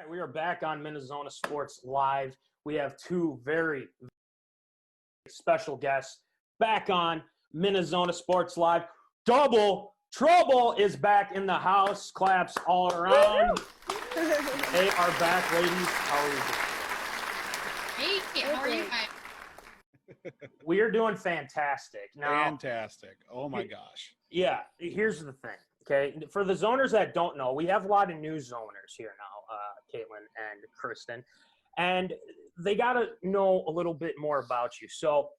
we are back on MinneZona Sports Live. We have two very special guests back on MinneZona Sports Live. Double Trouble is back in the house. Claps all around. They are back, ladies. How are you doing? Hey, how are you guys? We are doing fantastic. Now, fantastic. Oh my gosh. Yeah, here's the thing. Okay, for the zoners that don't know, we have a lot of new zoners here now, Caitlin and Kristen, and they got to know a little bit more about you. So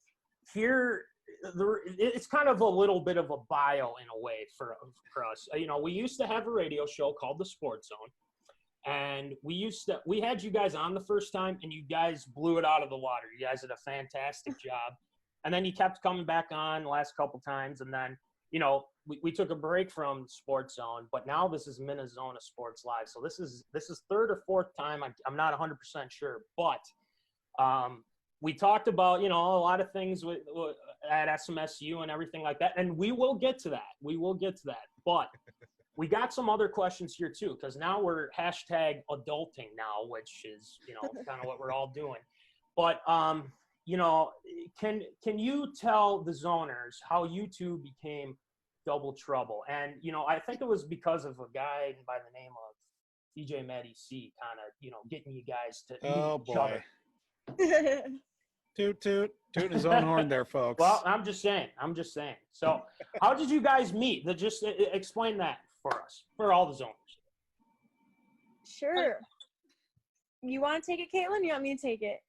here, it's kind of a little bit of a bio in a way for us. You know, we used to have a radio show called The Sports Zone, and we had you guys on the first time, and you guys blew it out of the water. You guys did a fantastic job, and then you kept coming back on the last couple times, and then, you know, we took a break from Sports Zone, but now this is MinneZona Sports Live. So this is third or fourth time. I'm not 100% sure, but we talked about, you know, a lot of things at SMSU and everything like that, and we will get to that. But we got some other questions here too, because now we're #adulting now, which is, you know, kind of what we're all doing. But you know, can you tell the zoners how you two became Double Trouble? And, you know, I think it was because of a guy by the name of DJ Matty C kind of, you know, getting you guys to meet each other. Toot his own horn there, folks. Well, I'm just saying. So how did you guys meet? Just explain that for us, for all the zoners. Sure. You want to take it, Caitlin? You want me to take it?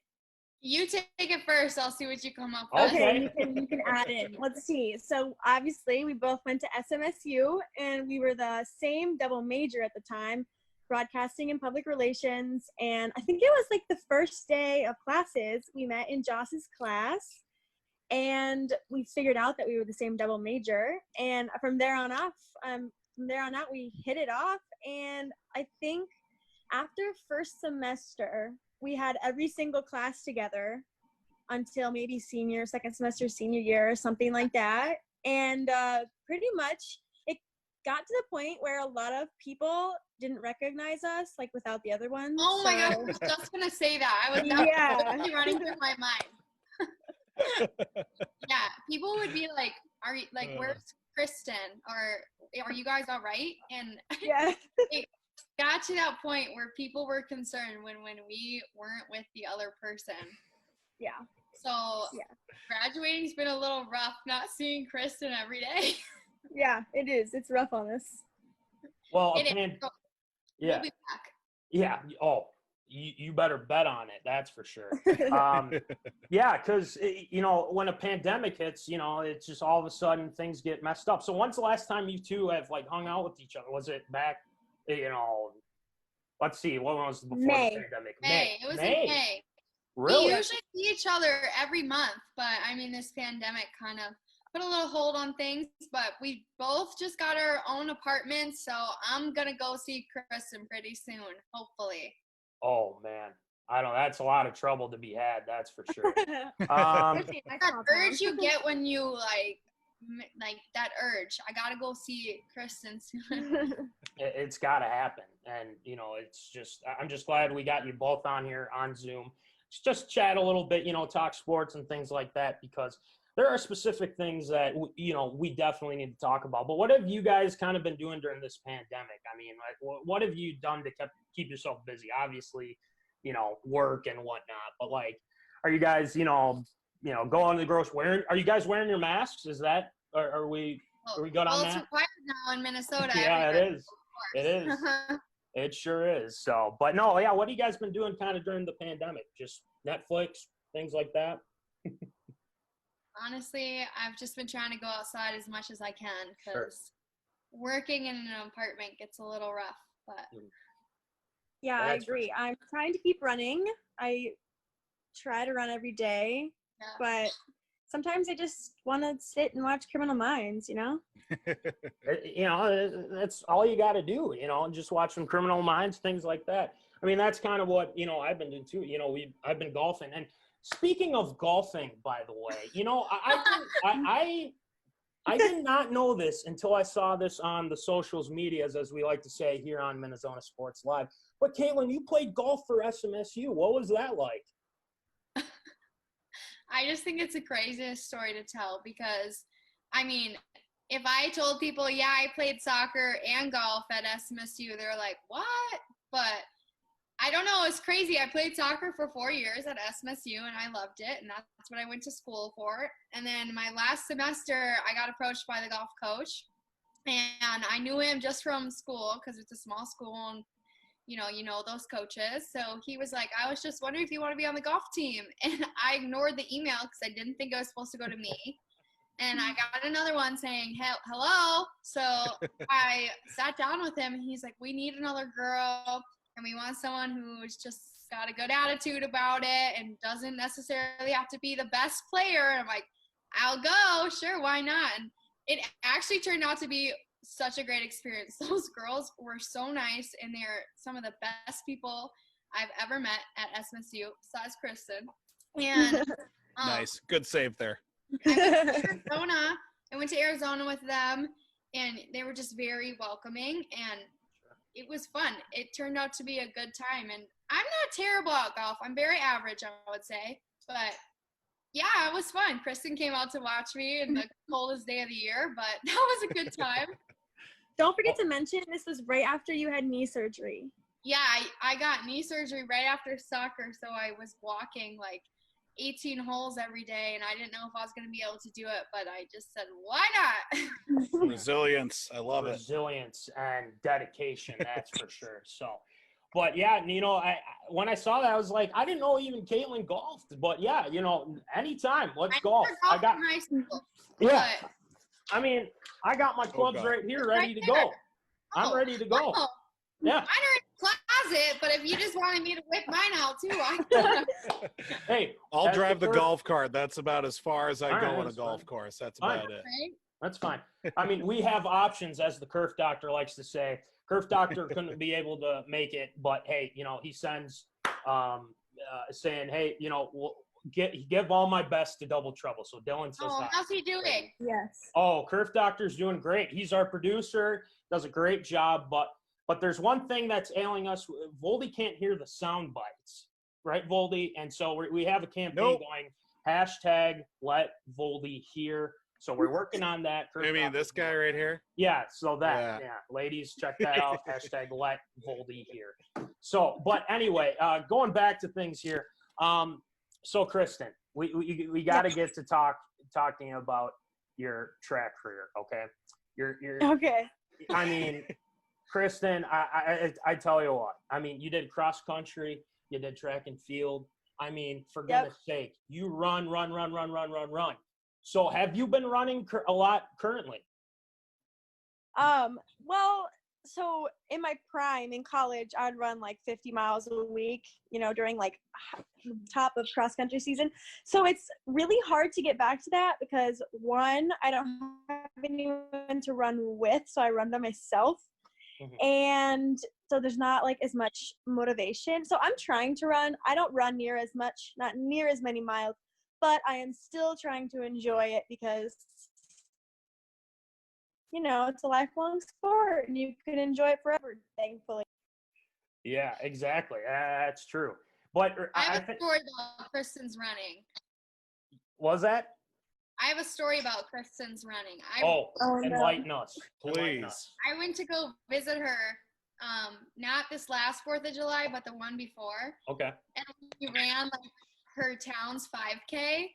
You take it first. I'll see what you come up with. Okay, you can add in. Let's see. So obviously we both went to SMSU, and we were the same double major at the time, broadcasting and public relations. And I think it was like the first day of classes, we met in Joss's class, and we figured out that we were the same double major. And from there on out, we hit it off. And I think after first semester, we had every single class together until maybe second semester, senior year, or something like that. And pretty much it got to the point where a lot of people didn't recognize us, like, without the other ones. Oh my gosh, I was just going to say that. That was running through my mind. Yeah, people would be like, where's Kristen? Or are you guys all right? And yeah. It got to that point where people were concerned when we weren't with the other person. Yeah. So graduating's been a little rough, not seeing Kristen every day. Yeah, it is. It's rough on us. Well, We'll be back. Yeah. Oh, you better bet on it. That's for sure. Yeah, because, you know, when a pandemic hits, you know, it's just all of a sudden things get messed up. So when's the last time you two have, like, hung out with each other? Was it back, you know, let's see, what was before May. the pandemic? May. It was in May. Really? We usually see each other every month, but I mean, this pandemic kind of put a little hold on things, but we both just got our own apartments, so I'm going to go see Kristen pretty soon, hopefully. Oh, man. I don't know. That's a lot of trouble to be had, that's for sure. That urge you get when you, like that urge. I got to go see Kristen soon. It's got to happen. And, you know, I'm just glad we got you both on here on Zoom. Just chat a little bit, you know, talk sports and things like that, because there are specific things that, you know, we definitely need to talk about. But what have you guys kind of been doing during this pandemic? I mean, like, what have you done to keep yourself busy? Obviously, you know, work and whatnot. But, like, are you guys, you know, going to the grocery? Are you guys wearing your masks? Is that, are we good on that? Well, it's required now in Minnesota. Yeah, it is. It is. It sure is. So, but no, yeah. What have you guys been doing kind of during the pandemic? Just Netflix, things like that? Honestly, I've just been trying to go outside as much as I can, because working in an apartment gets a little rough. But yeah, I agree. I'm trying to keep running. I try to run every day, but sometimes I just want to sit and watch Criminal Minds, you know? You know, that's all you got to do, you know, just watch some Criminal Minds, things like that. I mean, that's kind of what, you know, I've been doing too. You know, I've been golfing. And speaking of golfing, by the way, you know, I did not know this until I saw this on the socials medias, as we like to say here on MinneZona Sports Live. But Caitlin, you played golf for SMSU. What was that like? I just think it's the craziest story to tell because, I mean, if I told people, yeah, I played soccer and golf at SMSU, they're like, what? But I don't know. It's crazy. I played soccer for 4 years at SMSU, and I loved it, and that's what I went to school for. And then my last semester, I got approached by the golf coach, and I knew him just from school because it's a small school, and you know those coaches. So he was like, I was just wondering if you want to be on the golf team. And I ignored the email because I didn't think it was supposed to go to me. And I got another one saying, hello. So I sat down with him, and he's like, we need another girl, and we want someone who's just got a good attitude about it and doesn't necessarily have to be the best player. And I'm like, I'll go. Sure, why not? And it actually turned out to be such a great experience. Those girls were so nice, and they're some of the best people I've ever met at SMSU, besides Kristen. And Nice. Good save there. I went to Arizona with them, and they were just very welcoming, and it was fun. It turned out to be a good time, and I'm not terrible at golf. I'm very average, I would say, but yeah, it was fun. Kristen came out to watch me in the coldest day of the year, but that was a good time. Don't forget to mention this was right after you had knee surgery. Yeah, I got knee surgery right after soccer, so I was walking like 18 holes every day, and I didn't know if I was going to be able to do it, but I just said, why not? Resilience. I love it. Resilience and dedication, that's for sure. So, but yeah, when I saw that, I was like, I didn't know even Caitlin golfed, but yeah, anytime, let's golf. I got in high school. Yeah. But I mean, I got my clubs right here ready to go. I'm ready to go. Oh, Yeah. mine are in the closet, but if you just wanted me to whip mine out too, I could. Hey, I'll drive the golf cart. That's about as far as I All go right, on a that's golf fine. course. That's Fine. about it. Right? that's fine. I mean, we have options, as the Kerf doctor likes to say. Kerf doctor couldn't be able to make it, but hey, he sends saying, hey, we'll give all my best to Double Trouble. So Dylan says, Oh, how's he doing? Yes. oh, Kerf doctor's doing great. He's our producer, does a great job, but there's one thing that's ailing us. Voldy can't hear the sound bites, right, Voldy? And so we have a campaign going, hashtag let Voldy hear. So we're working on that. You mean this guy right here? Yeah, so yeah. Ladies, check that out. Hashtag let Voldy hear. So, but anyway, going back to things here. So Kristen, we got to get to talking about your track career, okay? You're Okay. I mean, Kristen, I tell you what. I mean, you did cross country, you did track and field. I mean, for goodness sake, you run. So have you been running a lot currently? Well, so in my prime in college, I'd run like 50 miles a week, during like top of cross country season. So it's really hard to get back to that because one, I don't have anyone to run with, so I run by myself. Mm-hmm. And so there's not like as much motivation. So I'm trying to run. I don't run near as much, not near as many miles, but I am still trying to enjoy it because, it's a lifelong sport and you can enjoy it forever, thankfully. Yeah, exactly. That's true. But I have a story about Kristen's running. Was that? I have a story about Kristen's running. Enlighten us. Please. I went to go visit her, not this last 4th of July, but the one before. Okay. And we ran like her town's 5K,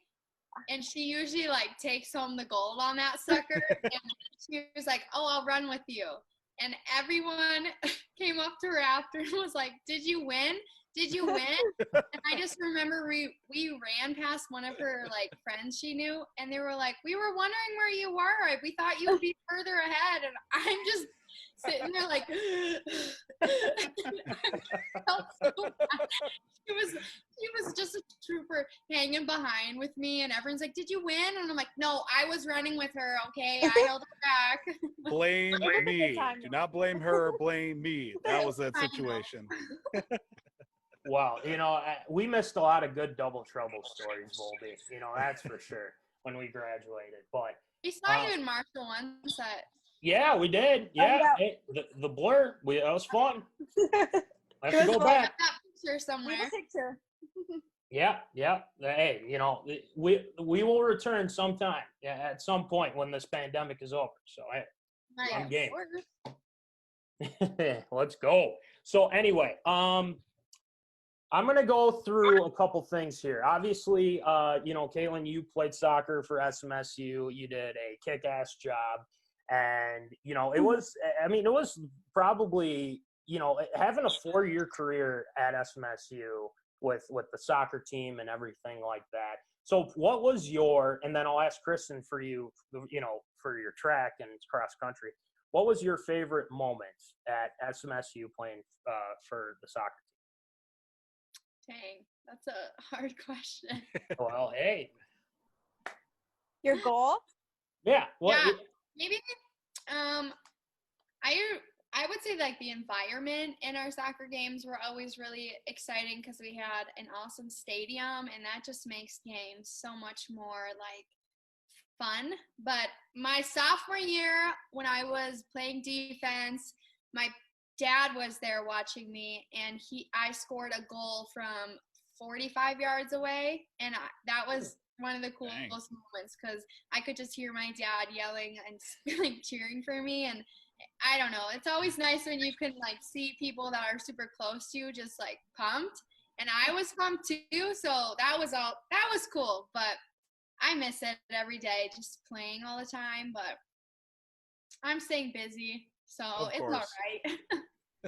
and she usually like takes home the gold on that sucker. And she was like, "Oh, I'll run with you." And everyone came up to her after and was like, "Did you win? Did you win?" And I just remember we ran past one of her like friends she knew, and they were like, "We were wondering where you were. We thought you would be further ahead." And I'm just sitting there like, I felt so bad. She was just a trooper hanging behind with me, and everyone's like, "Did you win?" And I'm like, "No, I was running with her. Okay, I held her back." Blame me. Do not blame her. Blame me. That was that situation. Wow, we missed a lot of good Double Trouble stories, Voldy. That's for sure when we graduated. But We saw you in Marshall once. Yeah, we did. Yeah, yeah. hey, the blur. That was fun. Let's It was go fun. I back. got that picture We have somewhere. a picture. Yeah, yeah. Hey, we will return sometime. Yeah, at some point when this pandemic is over. So hey, I'm game. Let's go. So anyway, I'm gonna go through a couple things here. Obviously, Caitlin, you played soccer for SMSU. You did a kick-ass job, and it was. I mean, it was probably having a 4-year career at SMSU with the soccer team and everything like that. So, what was and then I'll ask Kristen for you, for your track and cross country. What was your favorite moment at SMSU playing for the soccer team? Dang, that's a hard question. Well, hey. Your goal? Yeah. Yeah, maybe I would say like the environment in our soccer games were always really exciting because we had an awesome stadium, and that just makes games so much more like fun. But my sophomore year, when I was playing defense, my dad was there watching me, and I scored a goal from 45 yards away, and that was one of the coolest moments because I could just hear my dad yelling and like cheering for me. And I don't know, it's always nice when you can like see people that are super close to you just like pumped, and I was pumped too. So that was cool, but I miss it every day, just playing all the time, but I'm staying busy, so it's all right.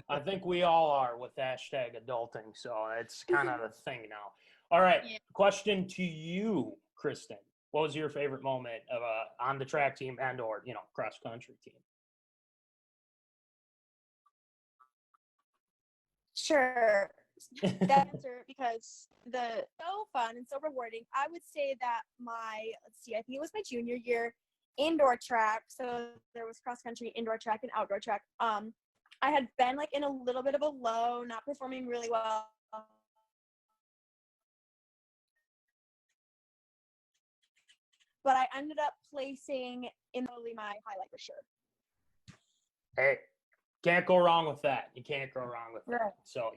I think we all are with #adulting, so it's kind of a thing now. All right, Question to you, Kristen. What was your favorite moment of on the track team and/or cross country team? Sure. That answer, because so fun and so rewarding. I would say that I think it was my junior year, indoor track. So there was cross country, indoor track, and outdoor track. I had been like in a little bit of a low, not performing really well. But I ended up placing in my highlight for sure. Hey, can't go wrong with that. You can't go wrong with that. So,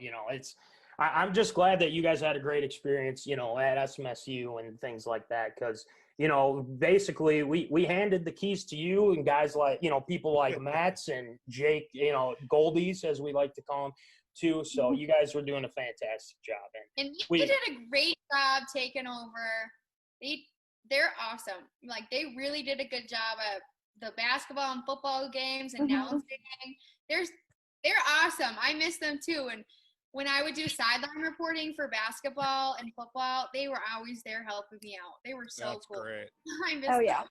I'm just glad that you guys had a great experience, at SMSU and things like that. Because, basically we handed the keys to you and guys like, people like Matt's and Jake, Goldies, as we like to call them too. So you guys were doing a fantastic job. And you did a great job taking over. They're awesome. Like, they really did a good job at the basketball and football games and announcing. They're awesome. I miss them too. And when I would do sideline reporting for basketball and football, they were always there helping me out. They were so cool. Great. I miss them.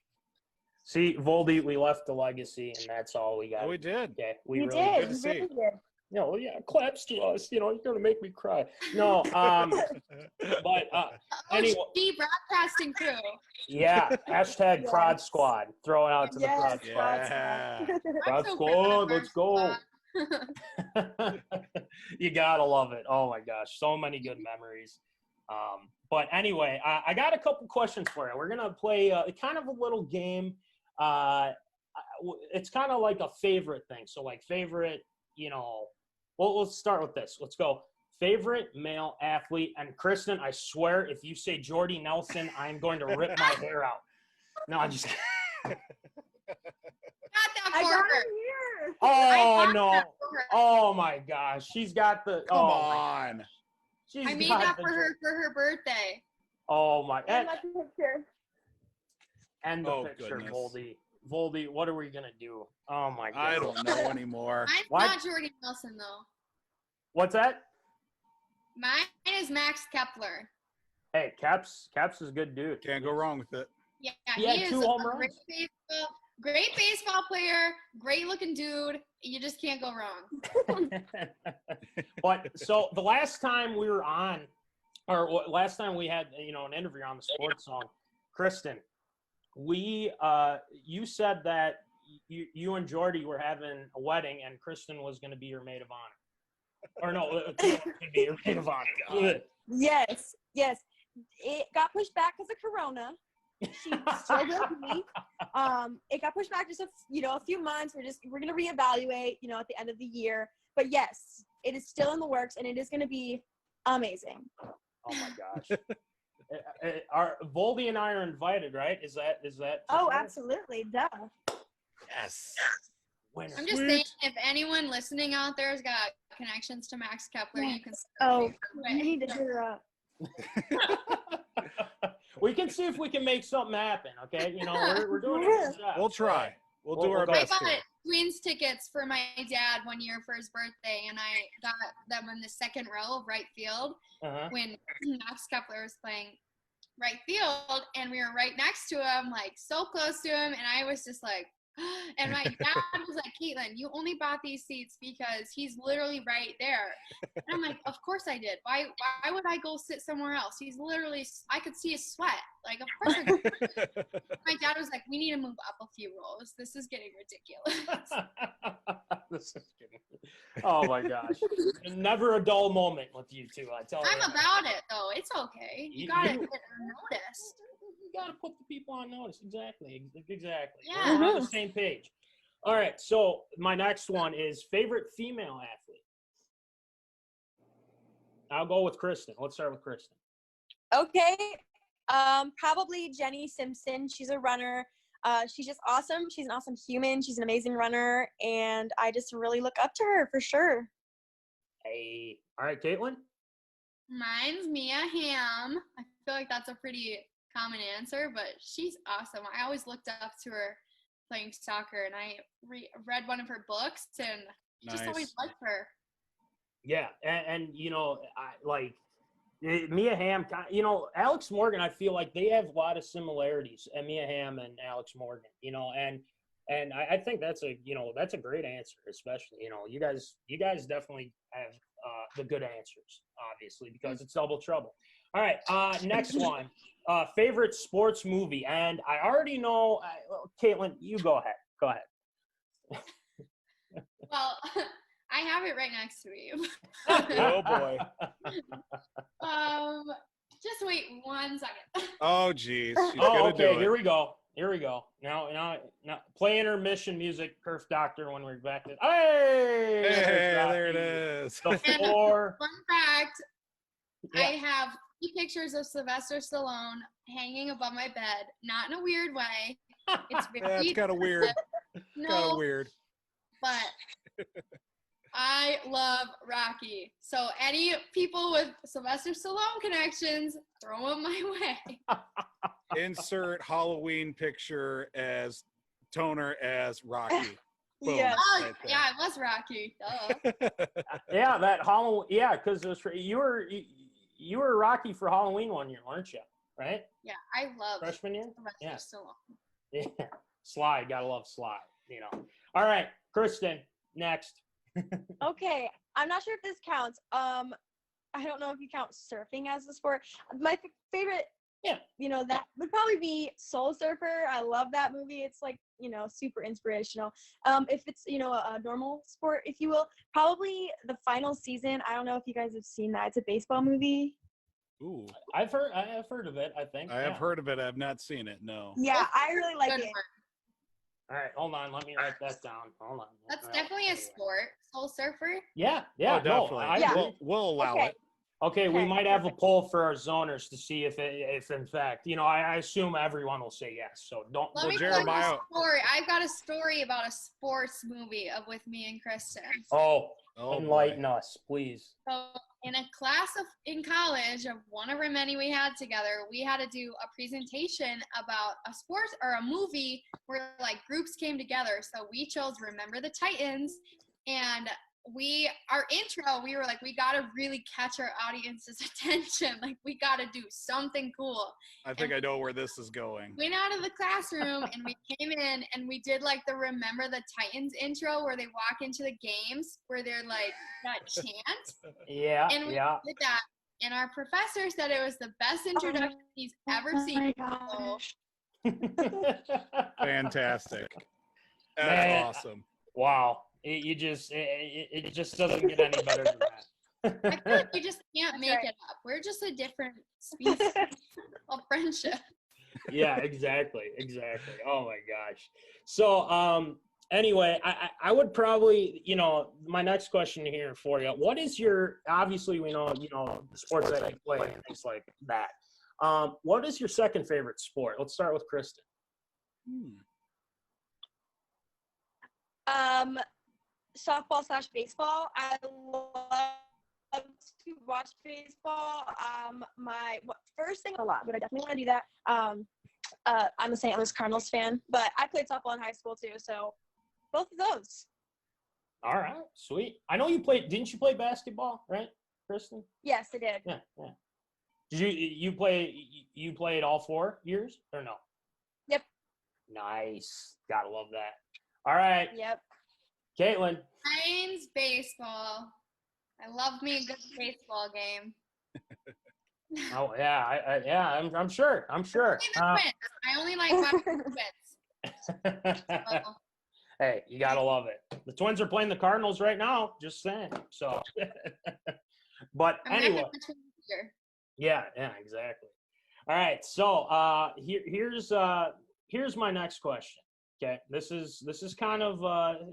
See, Voldy, we left the legacy, and that's all we got. Oh, we did. Okay, we really did. did. We really did. No, claps to us. You're gonna make me cry. No, but anyway. OG broadcasting crew. Yeah, #Prod Squad. Throw it out to the Prod Squad. Yeah. Prod Squad, let's go. You gotta love it. Oh my gosh, so many good memories. But anyway, I got a couple questions for you. We're gonna play kind of a little game. It's kind of like a favorite thing. So like favorite, well, let's start with this. Let's go. Favorite male athlete. And Kristen, I swear, if you say Jordy Nelson, I'm going to rip my hair out. No, I'm just kidding. Got that for her. Here. Oh, no. Oh, my gosh. She's got the – Come on. I made that for her birthday. Oh, my – And the picture. And the picture, Voldy. Voldy, what are we going to do? Oh, my God. I don't know anymore. Mine's not Jordy Nelson, though. What's that? Mine is Max Kepler. Hey, Caps is a good dude. Can't go wrong with it. Yeah, he is 2 home runs. Great baseball player, great looking dude. You just can't go wrong. But so the last time we were on, or last time we had an interview on the Sports Zone, Kristen, you said that you and Jordy were having a wedding and Kristen was going to be your maid of honor. Or no, going to be your maid of honor. Yes. It got pushed back because of Corona. She still will be. It got pushed back just a few months. We're gonna reevaluate, at the end of the year. But yes, it is still in the works, and it is gonna be amazing. Oh my gosh. Are Voldy and I are invited, right? Is that? Oh, sure? absolutely, duh. Yes. Winner. I'm just saying, if anyone listening out there has got connections to Max Kepler, you can. You need to hit her up. We can see if we can make something happen. Okay, we're doing a good job. We'll try. We'll do our I best. bought here. Twins tickets for my dad one year for his birthday, and I got them in the second row of right field when Max Kepler was playing right field, and we were right next to him, like so close to him, and I was just like, and my dad was like, Caitlin, you only bought these seats because he's literally right there. And I'm like, of course I did. Why would I go sit somewhere else? He's literally, I could see his sweat. Like, of course I did. My dad was like, we need to move up a few rows. This is getting ridiculous. Oh my gosh. Never a dull moment with you two, I tell you. I'm about it, though. It's okay. You got to get noticed. You got to put the people on notice. Exactly. Yeah. We're on the same page. All right. So my next one is favorite female athlete. I'll go with Kristen. Let's start with Kristen. Okay. Probably Jenny Simpson. She's a runner. She's just awesome. She's an awesome human. She's an amazing runner, and I just really look up to her for sure. Hey. All right, Caitlin? Mine's Mia Hamm. I feel like that's a pretty common answer, but she's awesome. I always looked up to her playing soccer, and I read one of her books, and just always liked her. Yeah, and I like Mia Hamm. Alex Morgan. I feel like they have a lot of similarities, and Mia Hamm and Alex Morgan. And I think that's a great answer, especially you guys definitely have the good answers, obviously, because it's double trouble. All right, next one. Favorite sports movie, and I already know. Caitlin, you go ahead. Well, I have it right next to me. Oh boy. Just wait 1 second. Oh geez. Okay. Here we go. Now, play intermission music, Perf Doctor, when we're back to. Hey, there it is. The floor. Fun fact: Yeah. I have 3 pictures of Sylvester Stallone hanging above my bed. Not in a weird way. It's very That's kind of weird. No, Kind of weird. but I love Rocky. So any people with Sylvester Stallone connections, throw them my way. Insert Halloween picture as Toner as Rocky. Boom, Yes. Oh, right there. yeah, it was Rocky. Duh. Yeah, that Halloween. Yeah, because you were Rocky for Halloween one year, weren't you? Right? Yeah, I love Freshman year. Sylvester Stallone. Yeah. Sly, gotta love Sly. All right, Kristen, next. Okay, I'm not sure if this counts. I don't know if you count surfing as a sport. My favorite, that would probably be Soul Surfer. I love that movie. It's like, super inspirational. If it's, a normal sport, if you will, probably the final season. I don't know if you guys have seen that. It's a baseball movie. Ooh. I have heard of it, I think. I have heard of it. I've not seen it. No. Yeah, I really like Good it. one. All right, hold on. Let me write that down. Hold on. That's definitely a sport. Soul Surfer. Yeah, Oh, no, definitely. We'll allow Okay. it. Okay, we Okay, might have a perfect. poll for our zoners to see if in fact, I assume everyone will say yes. So don't. Let me tell you Jeremiah. a story. I've got a story about a sports movie with me and Kristen. Oh, Oh, enlighten boy. us, please. So in a class in college of one of our many we had together, we had to do a presentation about a sport or a movie where like groups came together. So we chose Remember the Titans, and our intro, we were like, we got to really catch our audience's attention. Like, we got to do something cool. I think I know where this is going. Went out of the classroom and we came in and we did like the Remember the Titans intro where they walk into the games where they're like that chant. Yeah, And we yeah. did that. And our professor said it was the best introduction he's ever Oh seen. my So, gosh. Fantastic. That's Man. awesome. Wow. It just doesn't get any better than that. I feel like you just can't make right. it up. We're just a different species of friendship. Yeah, exactly. Oh my gosh. So, anyway, I would probably, my next question here for you. What is obviously we know, the sports that you play and things like that. What is your second favorite sport? Let's start with Kristen. Softball/baseball. I love to watch baseball. First thing a lot, but I definitely want to do that. I'm a St. Louis Cardinals fan, but I played softball in high school too, so both of those. All right, sweet. I know didn't you play basketball, right, Kristen? Yes, I did. Yeah. Did you played all 4 years or no? Yep. Nice. Gotta love that. All right. Yep. Caitlin. Mine's baseball. I love me a good baseball game. Oh yeah, I'm sure. I only like watching Twins. So, Hey, you gotta love it. The Twins are playing the Cardinals right now. Just saying. So, but I'm anyway. not gonna here. Yeah, exactly. All right, so here's my next question. Okay, this is kind of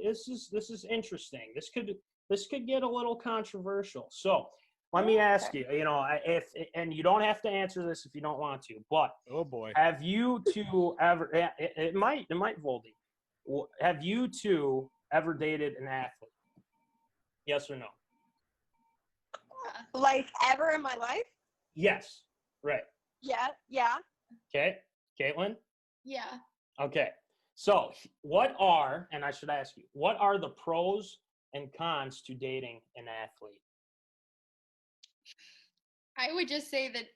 this is interesting. This could get a little controversial. So let me ask you. If and you don't have to answer this if you don't want to, but Oh boy, have you two ever? It might Voldy. Have you two ever dated an athlete? Yes or no? Like ever in my life? Yes. Right. Yeah. Okay, Caitlin. Yeah. Okay. So and I should ask you, what are the pros and cons to dating an athlete? I would just say that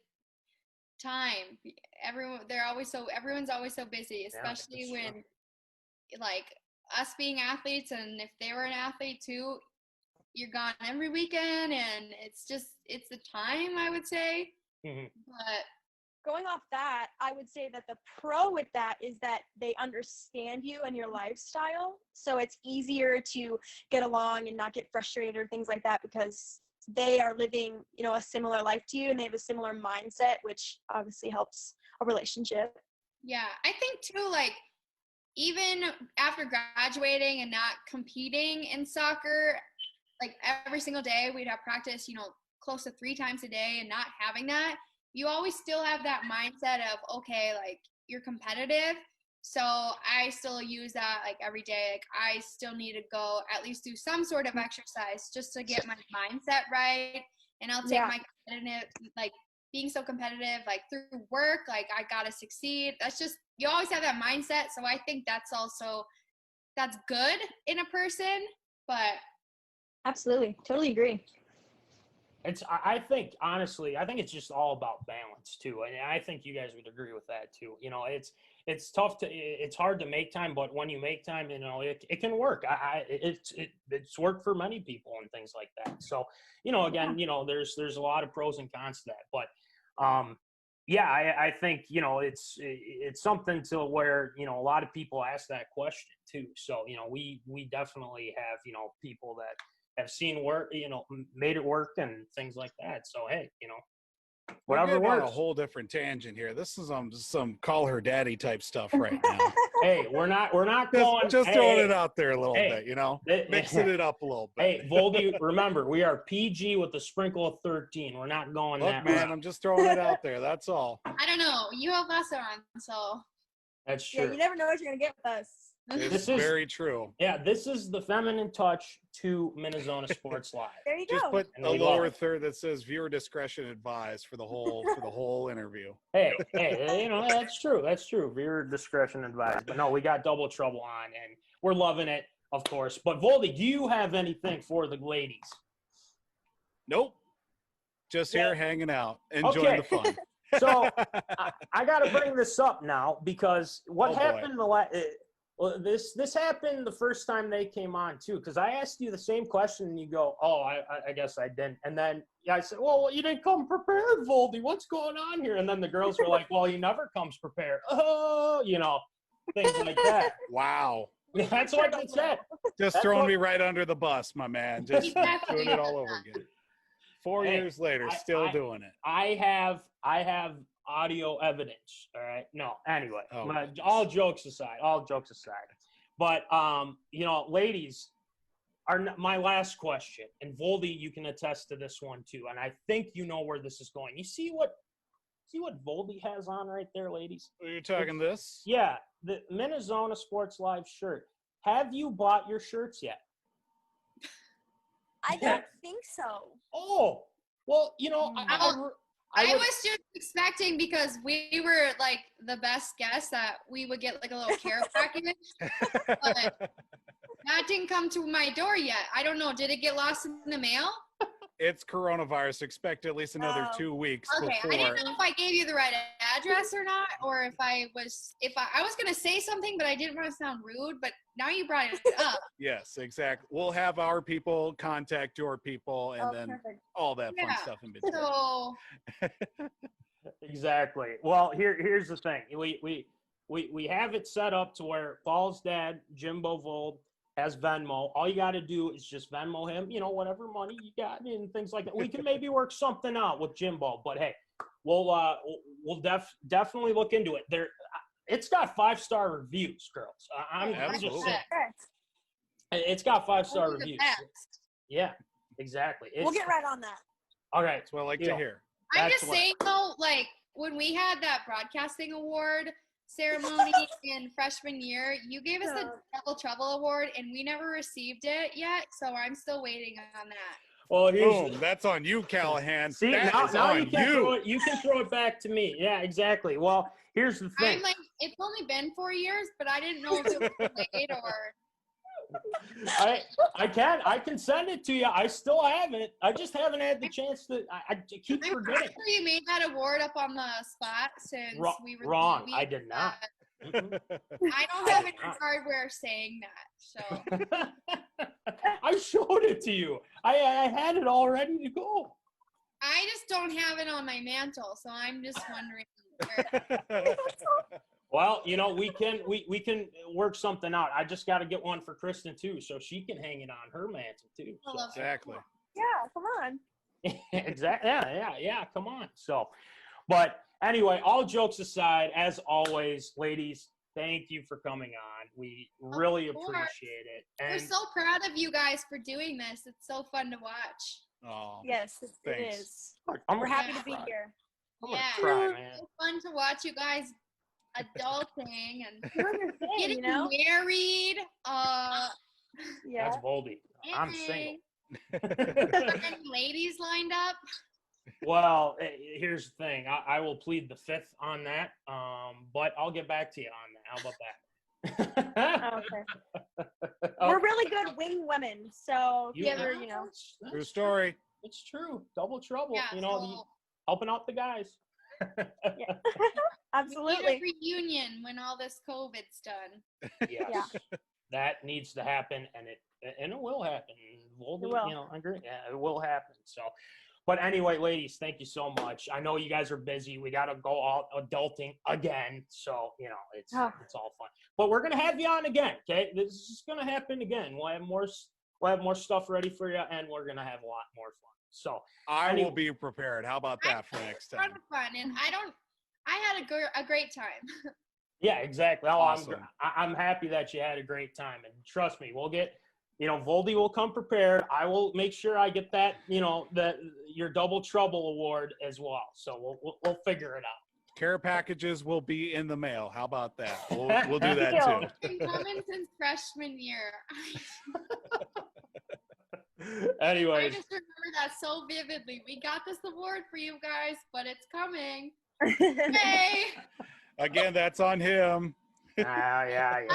time. Everyone's always so busy, especially when like us being athletes, and if they were an athlete too, you're gone every weekend, and it's the time, I would say. Mm-hmm. But going off that, I would say that the pro with that is that they understand you and your lifestyle. So it's easier to get along and not get frustrated or things like that because they are living, a similar life to you and they have a similar mindset, which obviously helps a relationship. yeah, I think too, like, even after graduating and not competing in soccer, like every single day we'd have practice, close to 3 times a day, and not having that, you always still have that mindset of, okay, like, you're competitive. So I still use that, like, every day. Like, I still need to go at least do some sort of exercise just to get my mindset right. And I'll take my competitive, like, being so competitive, like, through work, like, I gotta succeed. That's just, you always have that mindset. So I think that's good in a person, but. Absolutely. Totally agree. I think, honestly, it's just all about balance too. And I think you guys would agree with that too. It's tough it's hard to make time, but when you make time, it can work. It's worked for many people and things like that. So, again, there's a lot of pros and cons to that, but, I think, it's something to where, a lot of people ask that question too. So, we definitely have, people that have seen work, made it work and things like that. So, hey, whatever works. works. A whole different tangent here. This is some call her daddy type stuff right now. Hey, we're not going. Just throwing it out there a little bit, mixing it up a little bit. Hey, Voldy, remember, we are PG with a sprinkle of 13. We're not going that man, route. I'm just throwing it out there. That's all. I don't know. You have us on, so. That's true. Yeah, you never know what you're going to get with us. This is very true. Yeah, this is the feminine touch to MinneZona Sports Live. There you go. Just put a lower third that says viewer discretion advised for the whole interview. Hey, that's true. That's true. Viewer discretion advised. But no, we got Double Trouble on, and we're loving it, of course. But Voldy, do you have anything for the ladies? Nope. Just here hanging out, enjoying the fun. So I got to bring this up now because what happened this happened the first time they came on too, because I asked you the same question and you go, oh, I guess I didn't. And then I said, well, you didn't come prepared, Voldy. What's going on here? And then the girls were like, well, he never comes prepared. Oh, things like that. Wow. That's what they said. Just throwing me right under the bus, my man. Just doing it all over again. 4 years later, still doing it. I have audio evidence. All right. No. Anyway, Oh, but all jokes aside. But ladies, my last question, and Voldy, you can attest to this one too, and I think you know where this is going. You see what Voldy has on right there, ladies? Are you talking this? Yeah, the MinneZona Sports Live shirt. Have you bought your shirts yet? I don't think so. Oh, well, I would, was just expecting, because we were like the best guess, that we would get like a little care package, but that didn't come to my door yet. I don't know. Did it get lost in the mail? It's coronavirus. Expect at least another 2 weeks Okay, before. I didn't know if I gave you the right address or not, or if I was going to say something, but I didn't want to sound rude, but now you brought it up. Yes, exactly. We'll have our people contact your people, and then perfect. all that fun stuff in between. So exactly. Well, here's the thing. We have it set up to where Paul's dad, Jimbo Vold, has Venmo. All you got to do is just Venmo him, whatever money you got and things like that. We can maybe work something out with Jimbo, but hey, we'll definitely look into it. It's got 5-star reviews, girls. I'm just saying. It's got 5-star reviews. Yeah, exactly. We'll get right on that. All right. That's what I like to hear. I'm just saying though, like when we had that broadcasting award ceremony in freshman year, you gave us the Double Trouble Award, and we never received it yet, so I'm still waiting on that. Well, boom, that's on you, Callahan. See, now you can throw it back to me. Yeah, exactly. Well, here's the thing. I'm like, it's only been 4 years, but I didn't know if it was delayed or. I can send it to you. I still haven't. I just haven't had the chance to. I keep forgetting. I'm sure you made that award up on the spot since we were wrong. I did not. I don't have any hardware saying that, so. I showed it to you. I had it all ready to go. I just don't have it on my mantle, so I'm just wondering where. Well, we can work something out. I just got to get one for Kristen too, so she can hang it on her mantle too. So. Exactly. Yeah, come on. Exactly. Yeah. Come on. So, but anyway, all jokes aside, as always, ladies, thank you for coming on. We really appreciate it. And we're so proud of you guys for doing this. It's so fun to watch. Oh, yes, it thanks. is. We're happy to be here. It's fun to watch you guys adulting and getting married. Yeah. That's Voldy. I'm single. Any ladies lined up? Well, here's the thing. I will plead the fifth on that, but I'll get back to you on that. How about that? Okay. We're really good wing women, so True story. It's true. Double trouble. Yeah, helping out the guys. Yeah. Absolutely. We need a reunion when all this COVID's done. Yes. Yeah. That needs to happen, and it will happen. I agree. Yeah, it will happen. So, but anyway, ladies, thank you so much. I know you guys are busy. We got to go out adulting again, so it's all fun. But we're gonna have you on again. Okay, this is gonna happen again. We'll have more stuff ready for you, and we're gonna have a lot more fun. So I will be prepared. How about that for next time? Fun, and I had a great time. Yeah, exactly. Oh, awesome. I'm happy that you had a great time, and trust me, we'll get. Voldy will come prepared. I will make sure I get that. Your Double Trouble Award as well. So we'll figure it out. Care packages will be in the mail. How about that? We'll do that too. It's been coming since freshman year. Anyways, I just remember that so vividly. We got this award for you guys, but it's coming. Hey. Again, that's on him. Yeah.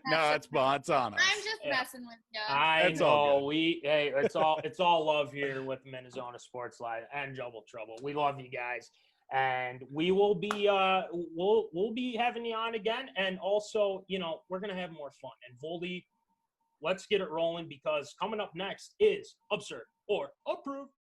No, it's on us. I'm just messing with you. I know. It's all love here with MinneZona Sports Live and Double Trouble. We love you guys, and we will be we'll be having you on again. And also, we're gonna have more fun. And Voldy, let's get it rolling, because coming up next is Absurd or Approved.